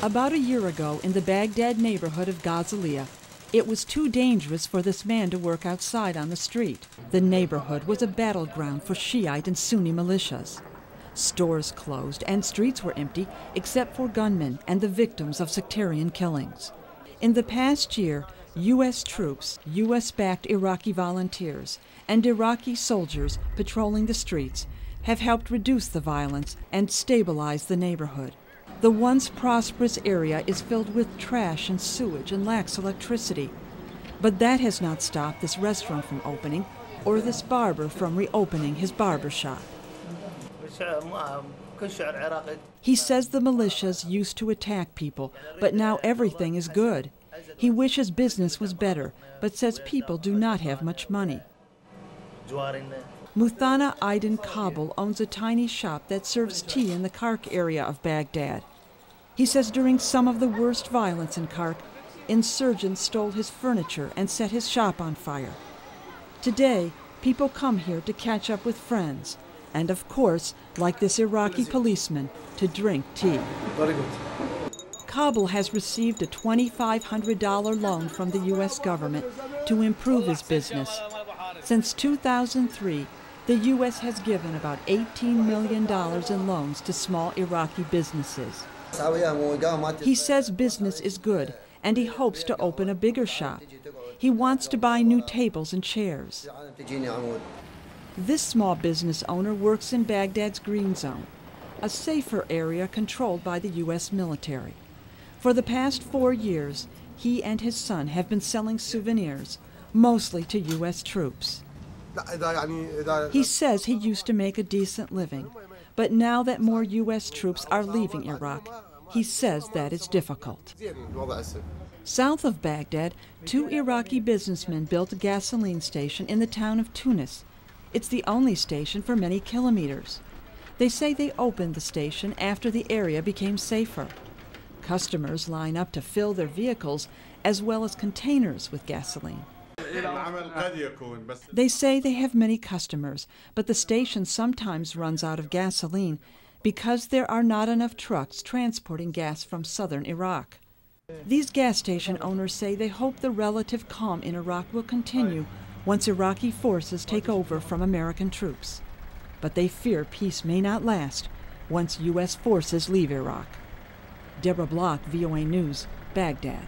About a year ago, in the Baghdad neighborhood of Ghazaliya, it was too dangerous for this man to work outside on the street. The neighborhood was a battleground for Shiite and Sunni militias. Stores closed and streets were empty except for gunmen and the victims of sectarian killings. In the past year, U.S. troops, U.S.-backed Iraqi volunteers, and Iraqi soldiers patrolling the streets have helped reduce the violence and stabilize the neighborhood. The once prosperous area is filled with trash and sewage and lacks electricity. But that has not stopped this restaurant from opening or this barber from reopening his barbershop. He says the militias used to attack people, but now everything is good. He wishes business was better, but says people do not have much money. Muthana Aydin Kabul owns a tiny shop that serves tea in the Kark area of Baghdad. He says during some of the worst violence in Kark, insurgents stole his furniture and set his shop on fire. Today, people come here to catch up with friends, and of course, like this Iraqi policeman, to drink tea. Very good. Kabul has received a $2,500 loan from the U.S. government to improve his business. Since 2003, the U.S. has given about $18 million in loans to small Iraqi businesses. He says business is good, and he hopes to open a bigger shop. He wants to buy new tables and chairs. This small business owner works in Baghdad's Green Zone, a safer area controlled by the U.S. military. For the past 4 years, he and his son have been selling souvenirs, mostly to U.S. troops. He says he used to make a decent living, but now that more U.S. troops are leaving Iraq, he says that is difficult. South of Baghdad, 2 Iraqi businessmen built a gasoline station in the town of Tunis. It's the only station for many kilometers. They say they opened the station after the area became safer. Customers line up to fill their vehicles as well as containers with gasoline. They say they have many customers, but the station sometimes runs out of gasoline because there are not enough trucks transporting gas from southern Iraq. These gas station owners say they hope the relative calm in Iraq will continue once Iraqi forces take over from American troops. But they fear peace may not last once U.S. forces leave Iraq. Deborah, VOA News, Baghdad.